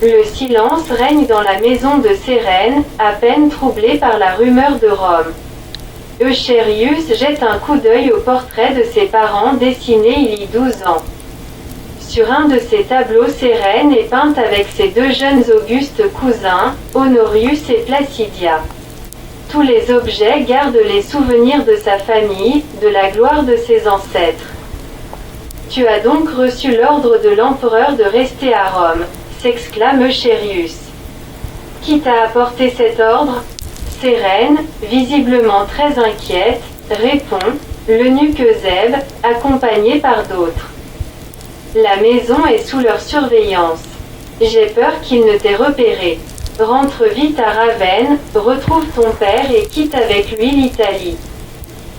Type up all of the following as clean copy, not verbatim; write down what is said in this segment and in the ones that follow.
Le silence règne dans la maison de Sérène, à peine troublée par la rumeur de Rome. Euchérius jette un coup d'œil au portrait de ses parents dessiné il y a 12 ans. Sur un de ces tableaux, Sérène est peinte avec ses deux jeunes augustes cousins, Honorius et Placidia. Tous les objets gardent les souvenirs de sa famille, de la gloire de ses ancêtres. Tu as donc reçu l'ordre de l'empereur de rester à Rome, s'exclame Euchérius. Qui t'a apporté cet ordre ? Sérène, visiblement très inquiète, répond, l'eunuque Eusèbe, accompagné par d'autres. La maison est sous leur surveillance. J'ai peur qu'il ne t'ait repéré. Rentre vite à Ravenne, retrouve ton père et quitte avec lui l'Italie.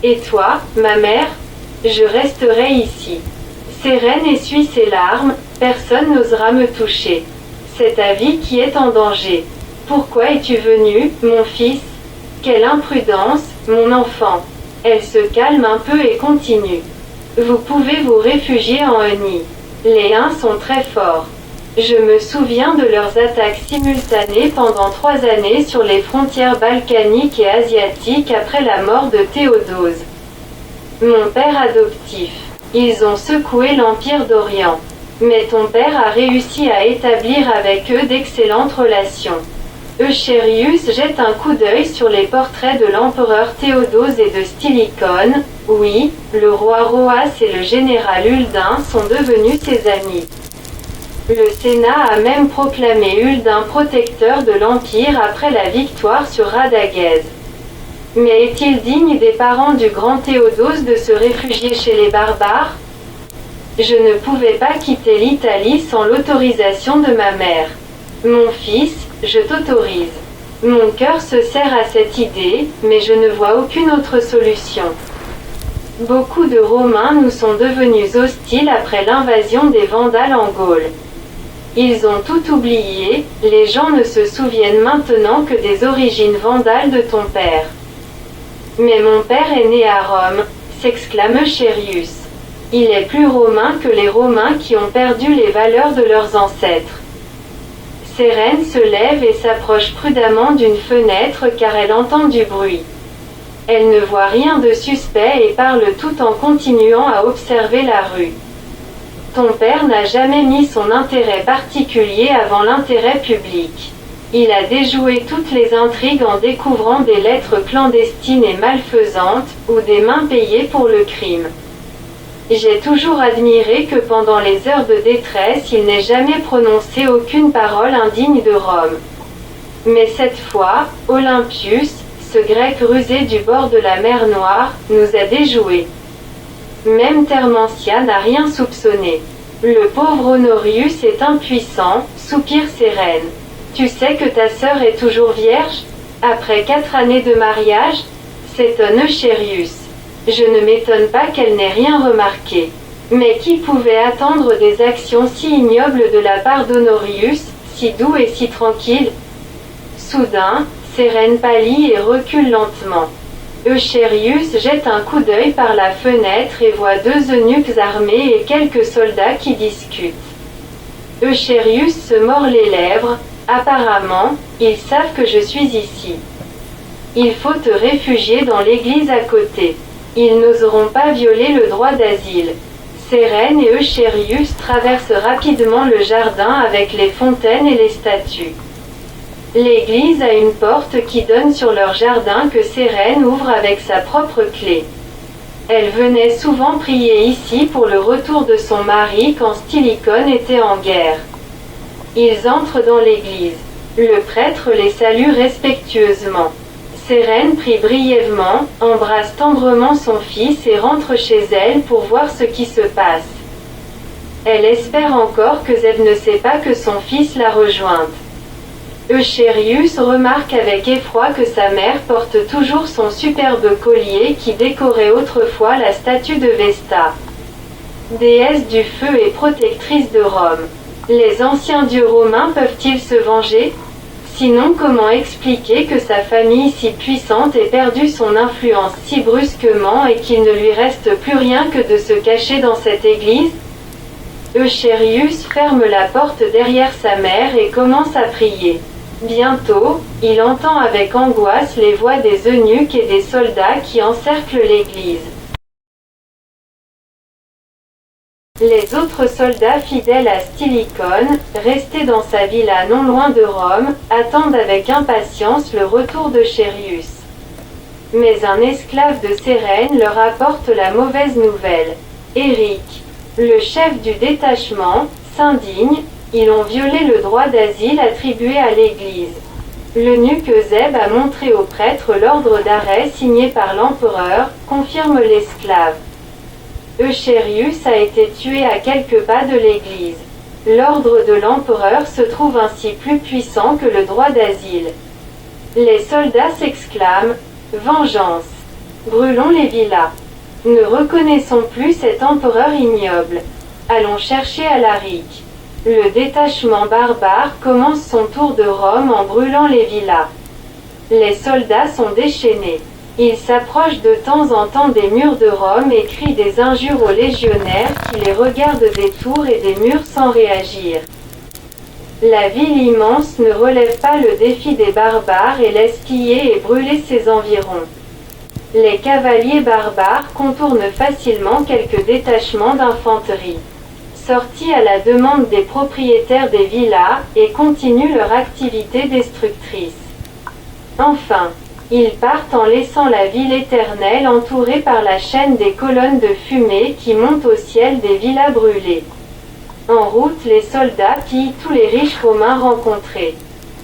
Et toi, ma mère ? Je resterai ici. Sérène essuie ses larmes, personne n'osera me toucher. C'est ta vie qui est en danger. Pourquoi es-tu venu, mon fils ? Quelle imprudence, mon enfant. Elle se calme un peu et continue. Vous pouvez vous réfugier en Eunie. Les Huns sont très forts. Je me souviens de leurs attaques simultanées pendant 3 années sur les frontières balkaniques et asiatiques après la mort de Théodose. Mon père adoptif. Ils ont secoué l'Empire d'Orient. Mais ton père a réussi à établir avec eux d'excellentes relations. Euchérius jette un coup d'œil sur les portraits de l'empereur Théodose et de Stylicone. Oui, le roi Roas et le général Huldin sont devenus ses amis. Le Sénat a même proclamé Huldin protecteur de l'Empire après la victoire sur Radagèse. Mais est-il digne des parents du grand Théodose de se réfugier chez les barbares ? Je ne pouvais pas quitter l'Italie sans l'autorisation de ma mère. Mon fils, je t'autorise. Mon cœur se serre à cette idée, mais je ne vois aucune autre solution. Beaucoup de Romains nous sont devenus hostiles après l'invasion des Vandales en Gaule. Ils ont tout oublié, les gens ne se souviennent maintenant que des origines vandales de ton père. Mais mon père est né à Rome, s'exclame Euchérius. Il est plus romain que les Romains qui ont perdu les valeurs de leurs ancêtres. Sérène se lève et s'approche prudemment d'une fenêtre car elle entend du bruit. Elle ne voit rien de suspect et parle tout en continuant à observer la rue. Ton père n'a jamais mis son intérêt particulier avant l'intérêt public. Il a déjoué toutes les intrigues en découvrant des lettres clandestines et malfaisantes, ou des mains payées pour le crime. J'ai toujours admiré que pendant les heures de détresse il n'ait jamais prononcé aucune parole indigne de Rome. Mais cette fois, Olympius, ce grec rusé du bord de la mer Noire, nous a déjoués. Même Thermentia n'a rien soupçonné. Le pauvre Honorius est impuissant, soupire Sérène. Tu sais que ta sœur est toujours vierge ? Après 4 années de mariage ? S'étonne Euchérius. Je ne m'étonne pas qu'elle n'ait rien remarqué. Mais qui pouvait attendre des actions si ignobles de la part d'Honorius, si doux et si tranquille ? Soudain, Sérène pâlit et recule lentement. Euchérius jette un coup d'œil par la fenêtre et voit 2 eunuques armés et quelques soldats qui discutent. Euchérius se mord les lèvres. Apparemment, ils savent que je suis ici. Il faut te réfugier dans l'église à côté. Ils n'oseront pas violer le droit d'asile. Sérène et Euchérius traversent rapidement le jardin avec les fontaines et les statues. L'église a une porte qui donne sur leur jardin que Sérène ouvre avec sa propre clé. Elle venait souvent prier ici pour le retour de son mari quand Stylicone était en guerre. Ils entrent dans l'église. Le prêtre les salue respectueusement. Sérène prie brièvement, embrasse tendrement son fils et rentre chez elle pour voir ce qui se passe. Elle espère encore que Zève ne sait pas que son fils l'a rejointe. Euchérius remarque avec effroi que sa mère porte toujours son superbe collier qui décorait autrefois la statue de Vesta, déesse du feu et protectrice de Rome. Les anciens dieux romains peuvent-ils se venger ? Sinon, comment expliquer que sa famille si puissante ait perdu son influence si brusquement et qu'il ne lui reste plus rien que de se cacher dans cette église ? Euchérius ferme la porte derrière sa mère et commence à prier. Bientôt, il entend avec angoisse les voix des eunuques et des soldats qui encerclent l'église. Les autres soldats fidèles à Stylicone, restés dans sa villa non loin de Rome, attendent avec impatience le retour d'Euchérius. Mais un esclave de Cérène leur apporte la mauvaise nouvelle. Éric, le chef du détachement, s'indigne. Ils ont violé le droit d'asile attribué à l'Église. L'eunuque Eusèbe a montré au prêtre l'ordre d'arrêt signé par l'empereur, confirme l'esclave. Euchérius a été tué à quelques pas de l'Église. L'ordre de l'empereur se trouve ainsi plus puissant que le droit d'asile. Les soldats s'exclament « Vengeance ! Brûlons les villas ! Ne reconnaissons plus cet empereur ignoble. Allons chercher Alaric. » Le détachement barbare commence son tour de Rome en brûlant les villas. Les soldats sont déchaînés. Ils s'approchent de temps en temps des murs de Rome et crient des injures aux légionnaires qui les regardent des tours et des murs sans réagir. La ville immense ne relève pas le défi des barbares et laisse piller et brûler ses environs. Les cavaliers barbares contournent facilement quelques détachements d'infanterie, sortis à la demande des propriétaires des villas, et continuent leur activité destructrice. Enfin, ils partent en laissant la ville éternelle entourée par la chaîne des colonnes de fumée qui montent au ciel des villas brûlées. En route, les soldats pillent tous les riches romains rencontrés.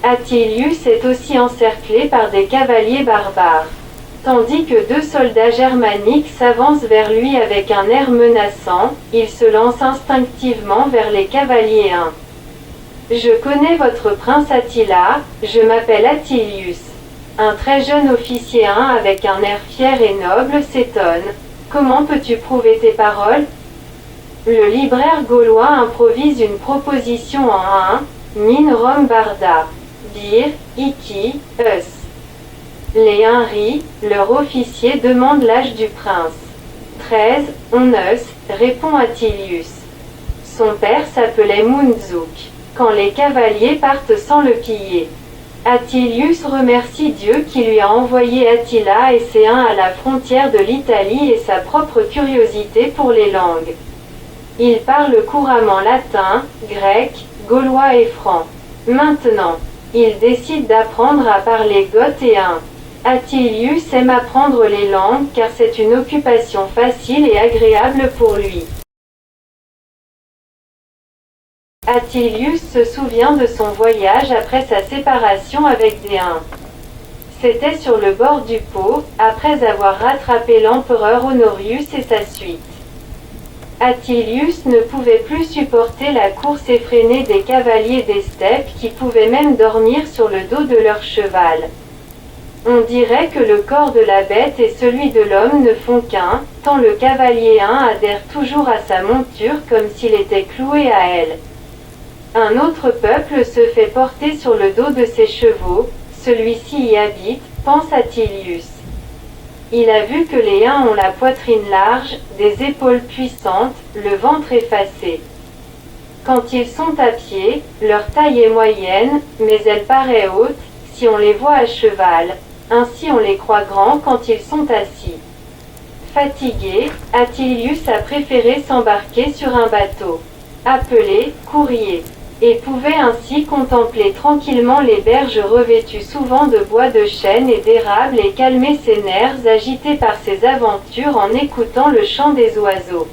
Attilius est aussi encerclé par des cavaliers barbares. Tandis que deux soldats germaniques s'avancent vers lui avec un air menaçant, il se lance instinctivement vers les cavaliers huns. « Je connais votre prince Attila, je m'appelle Attilius. » Un très jeune officier huin avec un air fier et noble s'étonne. « Comment peux-tu prouver tes paroles ?» Le libraire gaulois improvise une proposition en huin, Min Rom Barda. Bir, Iki, Eus. Les Huns rient, leur officier demande l'âge du prince. 13, Eus, répond Attilius. Son père s'appelait Mundzuk. Quand les cavaliers partent sans le piller. Attilius remercie Dieu qui lui a envoyé Attila et ses Huns à la frontière de l'Italie et sa propre curiosité pour les langues. Il parle couramment latin, grec, gaulois et franc. Maintenant, il décide d'apprendre à parler goth et huin. Attilius aime apprendre les langues car c'est une occupation facile et agréable pour lui. Attilius se souvient de son voyage après sa séparation avec des Huns. C'était sur le bord du Pô, après avoir rattrapé l'empereur Honorius et sa suite. Attilius ne pouvait plus supporter la course effrénée des cavaliers des steppes qui pouvaient même dormir sur le dos de leur cheval. On dirait que le corps de la bête et celui de l'homme ne font qu'un, tant le cavalier huin adhère toujours à sa monture comme s'il était cloué à elle. Un autre peuple se fait porter sur le dos de ses chevaux, celui-ci y habite, pense Attilius. Il a vu que les Huns ont la poitrine large, des épaules puissantes, le ventre effacé. Quand ils sont à pied, leur taille est moyenne, mais elle paraît haute, si on les voit à cheval, ainsi on les croit grands quand ils sont assis. Fatigué, Attilius a préféré s'embarquer sur un bateau, appelé « courrier », et pouvait ainsi contempler tranquillement les berges revêtues souvent de bois de chêne et d'érable et calmer ses nerfs agités par ses aventures en écoutant le chant des oiseaux.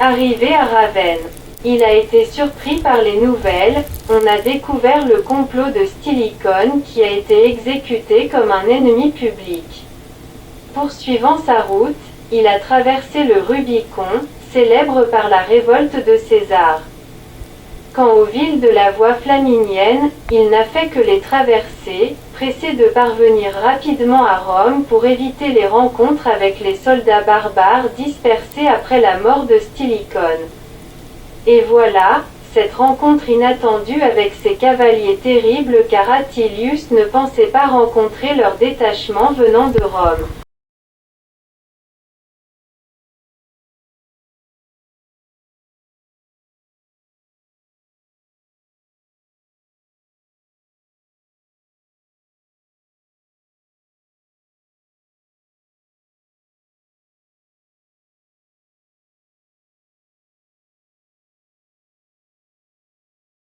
Arrivé à Ravenne, il a été surpris par les nouvelles, on a découvert le complot de Stylicone qui a été exécuté comme un ennemi public. Poursuivant sa route, il a traversé le Rubicon, célèbre par la révolte de César. Quant aux villes de la voie flaminienne, il n'a fait que les traverser, pressé de parvenir rapidement à Rome pour éviter les rencontres avec les soldats barbares dispersés après la mort de Stylicone. Et voilà, cette rencontre inattendue avec ces cavaliers terribles car Attilius ne pensait pas rencontrer leur détachement venant de Rome.